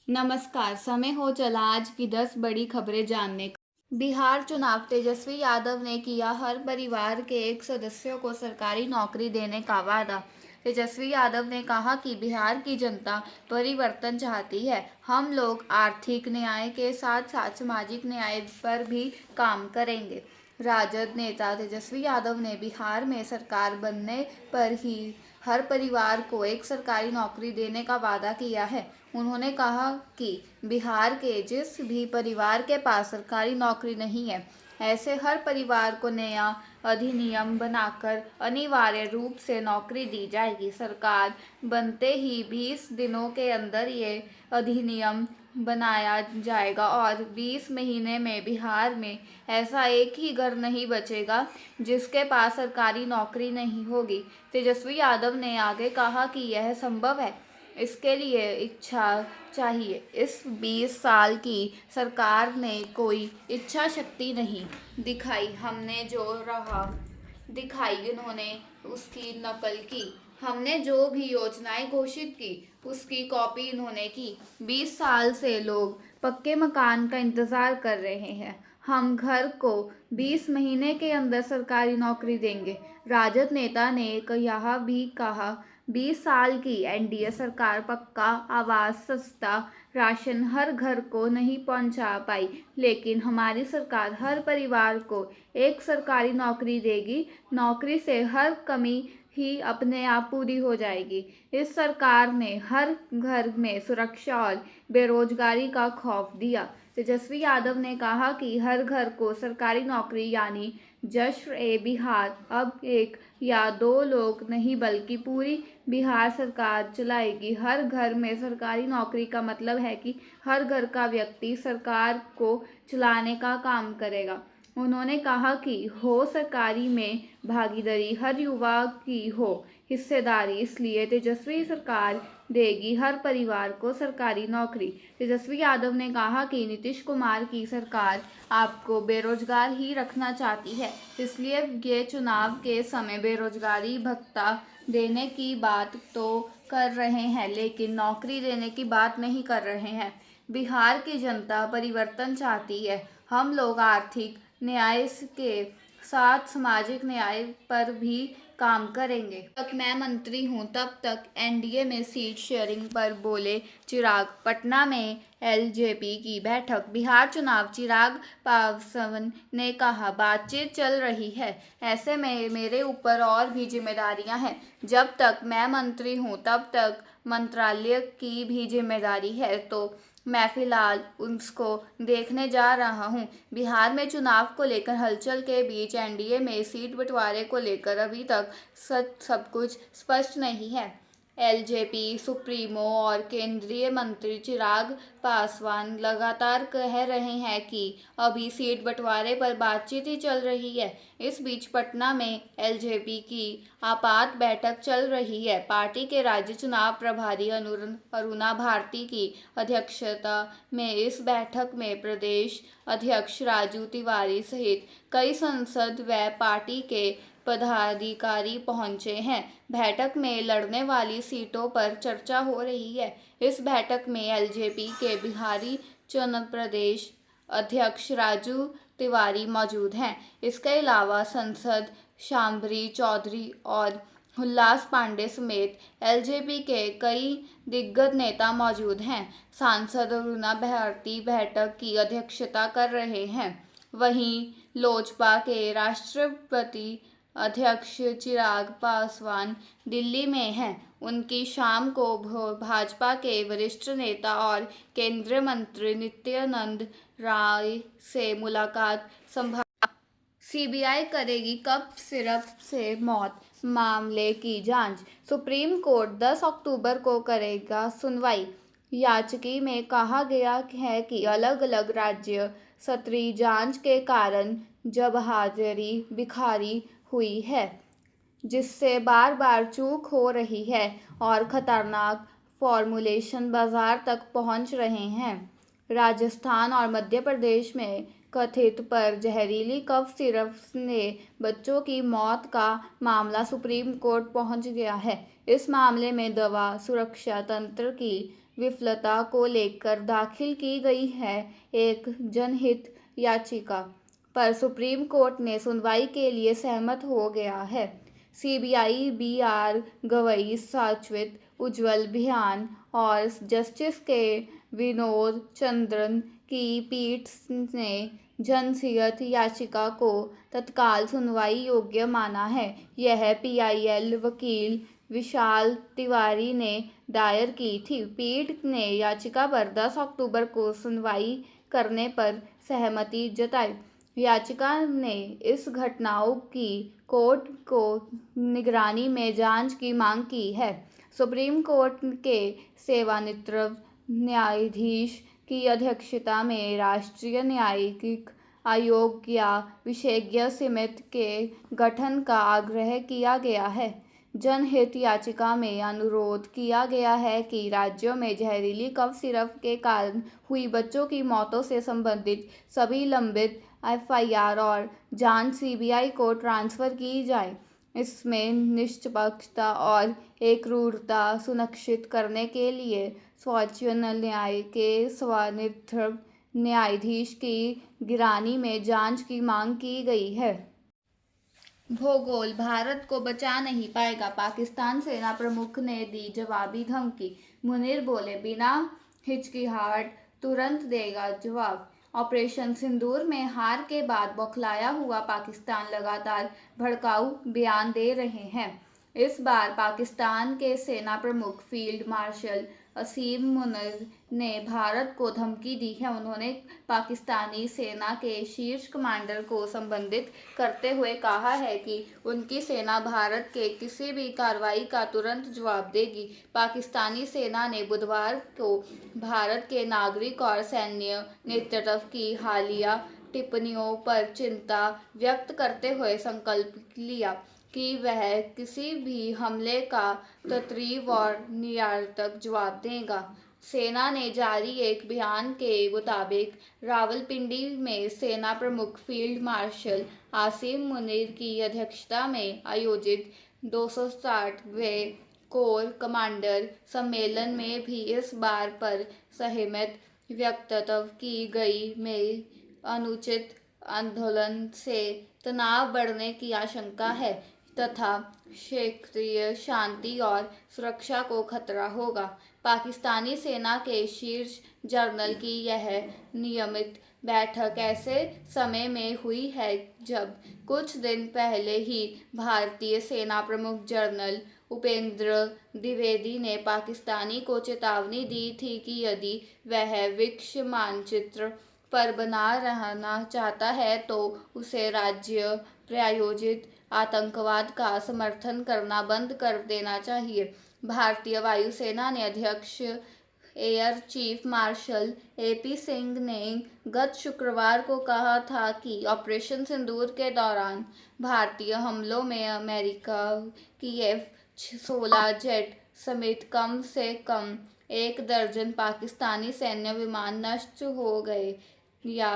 नमस्कार। समय हो चला आज की 10 बड़ी खबरें जानने का। बिहार चुनाव। तेजस्वी यादव ने किया हर परिवार के एक सदस्य को सरकारी नौकरी देने का वादा। तेजस्वी यादव ने कहा कि बिहार की जनता परिवर्तन चाहती है। हम लोग आर्थिक न्याय के साथ साथ सामाजिक न्याय पर भी काम करेंगे। राजद नेता तेजस्वी यादव ने बिहार में सरकार बनने पर ही हर परिवार को एक सरकारी नौकरी देने का वादा किया है। उन्होंने कहा कि बिहार के जिस भी परिवार के पास सरकारी नौकरी नहीं है, ऐसे हर परिवार को नया अधिनियम बनाकर अनिवार्य रूप से नौकरी दी जाएगी। सरकार बनते ही 20 दिनों के अंदर ये अधिनियम बनाया जाएगा और 20 महीने में बिहार में ऐसा एक ही घर नहीं बचेगा जिसके पास सरकारी नौकरी नहीं होगी। तेजस्वी यादव ने आगे कहा कि यह संभव है, इसके लिए इच्छा चाहिए। इस 20 साल की सरकार ने कोई इच्छा शक्ति नहीं दिखाई। हमने जो राह दिखाई उन्होंने उसकी नकल की। हमने जो भी योजनाएं घोषित की उसकी कॉपी इन्होंने की। 20 साल से लोग पक्के मकान का इंतजार कर रहे हैं। हम घर को 20 महीने के अंदर सरकारी नौकरी देंगे। राजद नेता ने यह भी कहा 20 साल की एनडीए सरकार पक्का आवास, सस्ता राशन हर घर को नहीं पहुंचा पाई, लेकिन हमारी सरकार हर परिवार को एक सरकारी नौकरी देगी। नौकरी से हर कमी ही अपने आप पूरी हो जाएगी। इस सरकार ने हर घर में सुरक्षा और बेरोजगारी का खौफ दिया। तेजस्वी यादव ने कहा कि हर घर को सरकारी नौकरी यानी जश्न-ए-बिहार अब एक या दो लोग नहीं बल्कि पूरी बिहार सरकार चलाएगी। हर घर में सरकारी नौकरी का मतलब है कि हर घर का व्यक्ति सरकार को चलाने का काम करेगा। उन्होंने कहा कि हो सरकारी में भागीदारी, हर युवा की हो हिस्सेदारी, इसलिए तेजस्वी सरकार देगी हर परिवार को सरकारी नौकरी। तेजस्वी यादव ने कहा कि नीतीश कुमार की सरकार आपको बेरोजगार ही रखना चाहती है, इसलिए ये चुनाव के समय बेरोजगारी भत्ता देने की बात तो कर रहे हैं, लेकिन नौकरी देने की बात नहीं कर रहे हैं। बिहार की जनता परिवर्तन चाहती है। हम लोग आर्थिक न्याय के साथ सामाजिक न्याय पर भी काम करेंगे। जब तक मैं मंत्री हूं तब तक एनडीए में सीट शेयरिंग पर बोले चिराग। पटना में एलजेपी की बैठक। बिहार चुनाव। चिराग पासवान ने कहा बातचीत चल रही है, ऐसे में मेरे ऊपर और भी जिम्मेदारियां हैं। जब तक मैं मंत्री हूं तब तक मंत्रालय की भी जिम्मेदारी है, तो मैं फिलहाल उसको देखने जा रहा हूं। बिहार में चुनाव को लेकर हलचल के बीच एनडीए में सीट बंटवारे को लेकर अभी तक सब कुछ स्पष्ट नहीं है। एलजेपी सुप्रीमो और केंद्रीय मंत्री चिराग पासवान लगातार कह रहे हैं कि अभी सीट बंटवारे पर बातचीत ही चल रही है। इस बीच पटना में एलजेपी की आपात बैठक चल रही है। पार्टी के राज्य चुनाव प्रभारी अरुणा भारती की अध्यक्षता में इस बैठक में प्रदेश अध्यक्ष राजू तिवारी सहित कई सांसद व पार्टी के पदाधिकारी पहुंचे हैं। बैठक में लड़ने वाली सीटों पर चर्चा हो रही है। इस बैठक में एलजेपी के बिहारी चुनाव प्रदेश अध्यक्ष राजू तिवारी मौजूद हैं। इसके अलावा सांसद शांभरी चौधरी और हुल्लास पांडे समेत एलजेपी के कई दिग्गज नेता मौजूद हैं। सांसद अरुणा भारती बैठक की अध्यक्षता कर रहे हैं। वहीं लोजपा के राष्ट्रपति अध्यक्ष चिराग पासवान दिल्ली में हैं। उनकी शाम को भाजपा के वरिष्ठ नेता और केंद्रीय मंत्री नित्यानंद राय से मुलाकात संभव। सीबीआई करेगी कप सिरप से मौत मामले की जांच। सुप्रीम कोर्ट 10 अक्टूबर को करेगा सुनवाई। याचिका में कहा गया है कि अलग अलग राज्य स्तरीय जांच के कारण जवाबदेही बिखरी हुई है, जिससे बार बार चूक हो रही है और खतरनाक फॉर्मूलेशन बाजार तक पहुंच रहे हैं। राजस्थान और मध्य प्रदेश में कथित पर जहरीली कफ सिरप ने बच्चों की मौत का मामला सुप्रीम कोर्ट पहुंच गया है। इस मामले में दवा सुरक्षा तंत्र की विफलता को लेकर दाखिल की गई है एक जनहित याचिका पर सुप्रीम कोर्ट ने सुनवाई के लिए सहमत हो गया है। CBI B R. गवई, शाश्वत उज्ज्वल बिहान और जस्टिस के विनोद चंद्रन की पीठ ने जनहित याचिका को तत्काल सुनवाई योग्य माना है। यह पीआईएल वकील विशाल तिवारी ने दायर की थी। पीठ ने याचिका पर 10 अक्टूबर को सुनवाई करने पर सहमति जताई। याचिका ने इस घटनाओं की कोर्ट को निगरानी में जांच की मांग की है। सुप्रीम कोर्ट के सेवानिवृत्त न्यायाधीश की अध्यक्षता में राष्ट्रीय न्यायिक आयोग या विशेषज्ञ समिति के गठन का आग्रह किया गया है। जनहित याचिका में अनुरोध किया गया है कि राज्यों में जहरीली कफ सिरप के कारण हुई बच्चों की मौतों से संबंधित सभी लंबित एफआईआर और जांच सीबीआई को ट्रांसफर की जाए। इसमें निष्पक्षता और एकरूपता सुनिश्चित करने के लिए सर्वोच्च न्यायालय के सेवानिवृत्त न्यायाधीश की निगरानी में जांच की मांग की गई है। भूगोल भारत को बचा नहीं पाएगा, पाकिस्तान सेना प्रमुख ने दी जवाबी धमकी। मुनीर बोले, बिना हिचकिचाहट तुरंत देगा जवाब। ऑपरेशन सिंदूर में हार के बाद बौखलाया हुआ पाकिस्तान लगातार भड़काऊ बयान दे रहे हैं। इस बार पाकिस्तान के सेना प्रमुख फील्ड मार्शल असीम मुनीर ने भारत को धमकी दी है। उन्होंने पाकिस्तानी सेना के शीर्ष कमांडर को संबोधित करते हुए कहा है कि उनकी सेना भारत के किसी भी कार्रवाई का तुरंत जवाब देगी। पाकिस्तानी सेना ने बुधवार को भारत के नागरिक और सैन्य नेतृत्व की हालिया टिप्पणियों पर चिंता व्यक्त करते हुए संकल्प लिया कि वह किसी भी हमले का तत्रीब और निरर्थक जवाब देगा। सेना ने जारी एक बयान के मुताबिक रावलपिंडी में सेना प्रमुख फील्ड मार्शल आसिम मुनीर की अध्यक्षता में आयोजित 260वें कोर कमांडर सम्मेलन में भी इस बात पर सहमति व्यक्त की गई में अनुचित आंदोलन से तनाव बढ़ने की आशंका है तथा क्षेत्रीय शांति और सुरक्षा को खतरा होगा। पाकिस्तानी सेना के शीर्ष जनरल की यह नियमित बैठक ऐसे समय में हुई है जब कुछ दिन पहले ही भारतीय सेना प्रमुख जनरल उपेंद्र द्विवेदी ने पाकिस्तानी को चेतावनी दी थी कि यदि वह विश्व मानचित्र पर बना रहना चाहता है तो उसे राज्य प्रायोजित आतंकवाद का समर्थन करना बंद कर देना चाहिए। भारतीय वायुसेना ने अध्यक्ष air chief marshal AP Singh ने गत शुक्रवार को कहा था कि ऑपरेशन सिंदूर के दौरान भारतीय हमलों में अमेरिका की F-16 जेट समेत कम से कम 1 दर्जन पाकिस्तानी सैन्य विमान नष्ट हो गए या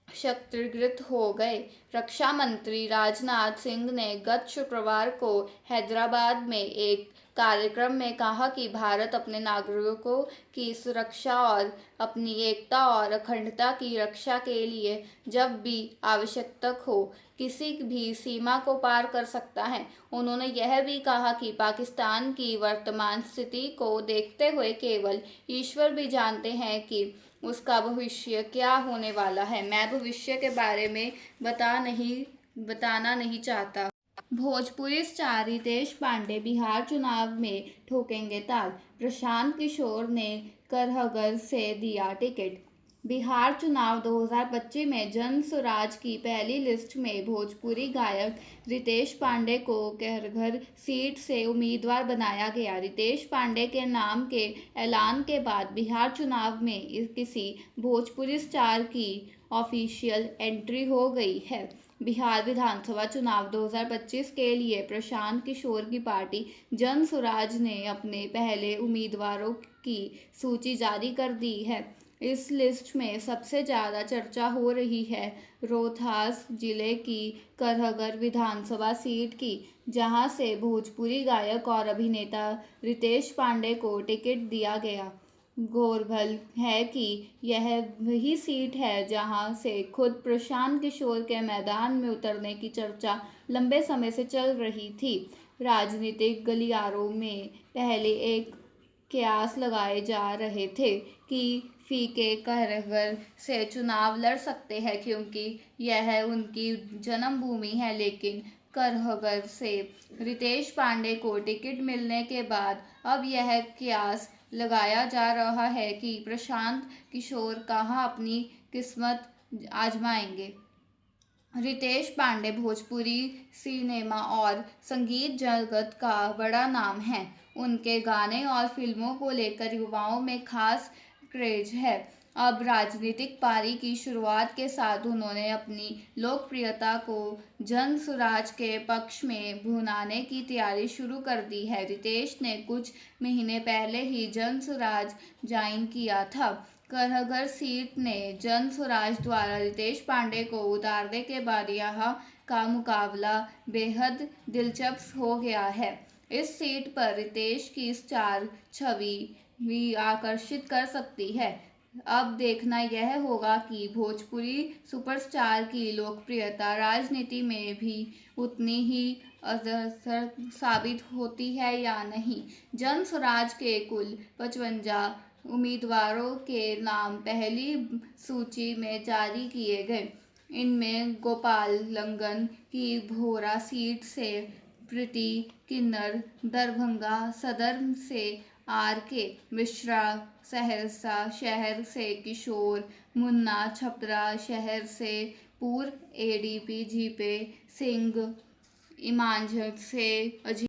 क्षतिग्रस्त हो गए। रक्षा मंत्री राजनाथ सिंह ने गत शुक्रवार को हैदराबाद में एक कार्यक्रम में कहा कि भारत अपने नागरिकों की सुरक्षा और अपनी एकता और अखंडता की रक्षा के लिए जब भी आवश्यकता हो किसी भी सीमा को पार कर सकता है। उन्होंने यह भी कहा कि पाकिस्तान की वर्तमान स्थिति को देखते हुए केवल ईश्वर भी जानते हैं कि उसका भविष्य क्या होने वाला है। मैं भविष्य के बारे में बताना नहीं चाहता। भोजपुरी स्टार रितेश पांडे बिहार चुनाव में ठोकेंगे ताल, प्रशांत किशोर ने करहगर से दिया टिकट। बिहार चुनाव 2025 में जन स्वराज की पहली लिस्ट में भोजपुरी गायक रितेश पांडे को करहगर सीट से उम्मीदवार बनाया गया। रितेश पांडे के नाम के ऐलान के बाद बिहार चुनाव में किसी भोजपुरी स्टार की ऑफिशियल एंट्री हो गई है। बिहार विधानसभा चुनाव 2025 के लिए प्रशांत किशोर की पार्टी जन स्वराज ने अपने पहले उम्मीदवारों की सूची जारी कर दी है। इस लिस्ट में सबसे ज़्यादा चर्चा हो रही है रोहतास जिले की करहगर विधानसभा सीट की, जहां से भोजपुरी गायक और अभिनेता रितेश पांडे को टिकट दिया गया। गौरतलब है कि यह वही सीट है जहां से खुद प्रशांत किशोर के मैदान में उतरने की चर्चा लंबे समय से चल रही थी। राजनीतिक गलियारों में पहले एक कयास लगाए जा रहे थे कि फीके कहरगर से चुनाव लड़ सकते हैं क्योंकि यह उनकी जन्मभूमि है, लेकिन करहगर से रितेश पांडे को टिकट मिलने के बाद अब यह कयास लगाया जा रहा है कि प्रशांत किशोर कहाँ अपनी किस्मत आजमाएंगे। रितेश पांडे भोजपुरी सिनेमा और संगीत जगत का बड़ा नाम है। उनके गाने और फिल्मों को लेकर युवाओं में खास क्रेज है। अब राजनीतिक पारी की शुरुआत के साथ उन्होंने अपनी लोकप्रियता को जन सुराज के पक्ष में भुनाने की तैयारी शुरू कर दी है। रितेश ने कुछ महीने पहले ही जन सुराज ज्वाइन किया था। करहगर सीट ने जन स्वराज द्वारा रितेश पांडे को उतारने के बाद यहाँ का मुकाबला बेहद दिलचस्प हो गया है। इस सीट पर रितेश की स्टार छवि भी आकर्षित कर सकती है। अब देखना यह होगा कि भोजपुरी सुपरस्टार की लोकप्रियता राजनीति में भी उतनी ही असर साबित होती है या नहीं। जन स्वराज के कुल 55 उम्मीदवारों के नाम पहली सूची में जारी किए गए। इनमें गोपाल लंगन की भोरा सीट से प्रीति किन्नर, दरभंगा सदर से आर.के. मिश्रा, सहरसा शहर से किशोर मुन्ना, छपरा शहर से पूर्व एडीपी जीपी सिंह, इमांझ से